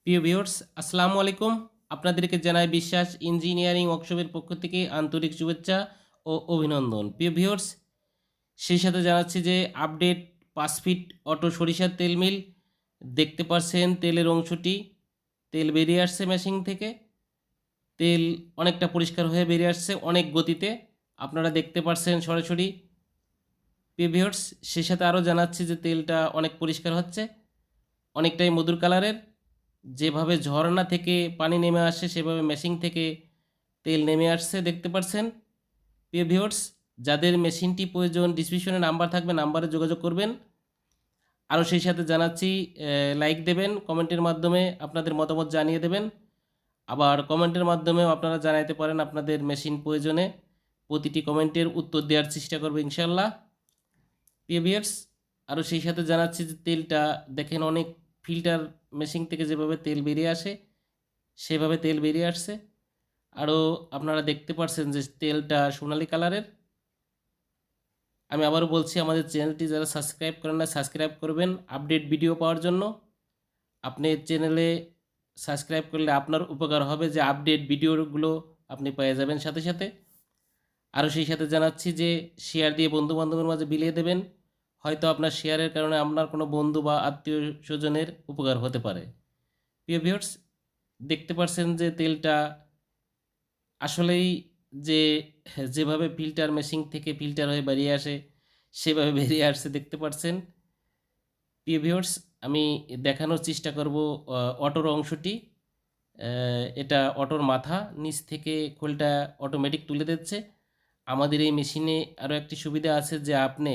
প্রিয় ভিউয়ার্স, আসসালামু আলাইকুম। আপনাদেরকে জানাই বিশ্বাস ইঞ্জিনিয়ারিং ওয়ার্কশপের পক্ষ থেকে আন্তরিক শুভেচ্ছা ও অভিনন্দন। প্রিয় ভিউয়ার্স, সেই সাথে জানাচ্ছি যে আপডেট ৫ ফিট অটো সরিষার তেল মিল। দেখতে পারছেন তেলের অংশটি, তেল বেরিয়ে আসছে মেশিন থেকে। তেল অনেকটা পরিষ্কার হয়ে বেরিয়ে আসছে অনেক গতিতে। আপনারা দেখতে পারছেন সরাসরি। প্রিয় ভিউয়ার্স, সেই সাথে আরও জানাচ্ছি যে তেলটা অনেক পরিষ্কার হচ্ছে, অনেকটাই মধুর কালারের। যেভাবে ঝরনা থেকে পানি নেমে আসে সেভাবে মেশিন থেকে তেল নেমে আসছে দেখতে পাচ্ছেন। প্রিয় ভিউয়ার্স, যাদের মেশিনটি প্রয়োজন ডিসক্রিপশনে নাম্বার থাকবে, নাম্বারে যোগাযোগ করবেন। আরও সেই সাথে জানাচ্ছি লাইক দেবেন, কমেন্টের মাধ্যমে আপনাদের মতামত জানিয়ে দেবেন। আবার কমেন্টের মাধ্যমেও আপনারা জানাইতে পারেন আপনাদের মেশিন প্রয়োজনে। প্রতিটি কমেন্টের উত্তর দেওয়ার চেষ্টা করব ইনশাল্লাহ। প্রিয় ভিউয়ার্স, আরও সেই সাথে জানাচ্ছি যে তেলটা দেখেন অনেক ফিল্টার মেশিন থেকে যেভাবে তেল বেরিয়ে আসে সেভাবে তেল বেরিয়ে আসছে। আরও আপনারা দেখতে পাচ্ছেন যে তেলটা সোনালী কালারের। আমি আবারও বলছি, আমাদের চ্যানেলটি যারা সাবস্ক্রাইব করেন না সাবস্ক্রাইব করবেন আপডেট ভিডিও পাওয়ার জন্য। আপনি চ্যানেলে সাবস্ক্রাইব করলে আপনার উপকার হবে যে আপডেট ভিডিওগুলো আপনি পেয়ে যাবেন সাথে সাথে। আরও সেই সাথে জানাচ্ছি যে শেয়ার দিয়ে বন্ধুবান্ধবের মাঝে বিলিয়ে দেবেন। হয়তো আপনার শেয়ারের কারণে আপনার কোনো বন্ধু বা আত্মীয় স্বজনের উপকার হতে পারে। প্রিয় ভিউয়ার্স, দেখতে পাচ্ছেন যে তেলটা আসলেই যে যেভাবে ফিল্টার মেশিন থেকে ফিল্টার হয়ে বেরিয়ে আসে সেভাবে বেরিয়ে আসছে দেখতে পাচ্ছেন। প্রিয় ভিউয়ার্স, আমি দেখানোর চেষ্টা করব অটোর অংশটি। এটা অটোর মাথা, নিচ থেকে খোলটা অটোমেটিক তুলে দিচ্ছে। আমাদের এই মেশিনে আরও একটি সুবিধা আছে যে আপনি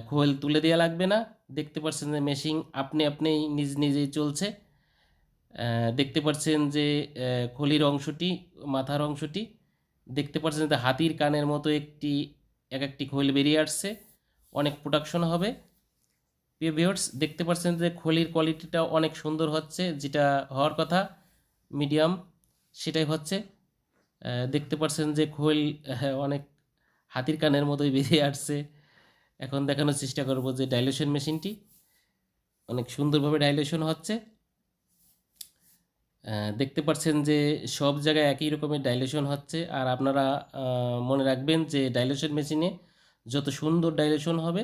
খোল তুলে দেওয়া লাগবে না। দেখতে পাচ্ছেন যে মেশিন আপনি নিজেই চলছে। দেখতে পাচ্ছেন যে খলির অংশটি, মাথার অংশটি দেখতে পাচ্ছেন যে হাতির কানের মতো এক একটি খোল বেরিয়ে আসছে, অনেক প্রোডাকশন হবে। প্রিয় ভিউয়ার্স, দেখতে পাচ্ছেন যে খলির কোয়ালিটিটা অনেক সুন্দর হচ্ছে, যেটা হওয়ার কথা মিডিয়াম সেটাই হচ্ছে। দেখতে পাচ্ছেন যে খোল অনেক হাতির কানের মতোই বেরিয়ে আসছে। এখন দেখানোর চেষ্টা করব যে ডাইলেশন মেশিনটি অনেক সুন্দরভাবে ডাইলেশন হচ্ছে। দেখতে পাচ্ছেন যে সব জায়গায় একই রকমের ডাইলেশন হচ্ছে। আর আপনারা মনে রাখবেন যে ডাইলেশন মেশিনে যত সুন্দর ডাইলেশন হবে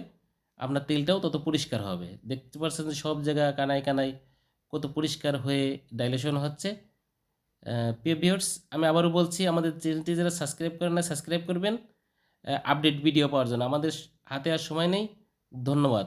আপনার তেলটাও তত পরিষ্কার হবে। দেখতে পাচ্ছেন যে সব জায়গা কানায় কানায় কত পরিষ্কার হয়ে ডাইলেশন হচ্ছে। প্রিয় ভিউয়ার্স, আমি আবারও বলছি, আমাদের চ্যানেলটি যারা সাবস্ক্রাইব করেন না সাবস্ক্রাইব করবেন আপডেট ভিডিও পাওয়ার জন্য। আমাদের হাতে আর সময় নেই। ধন্যবাদ।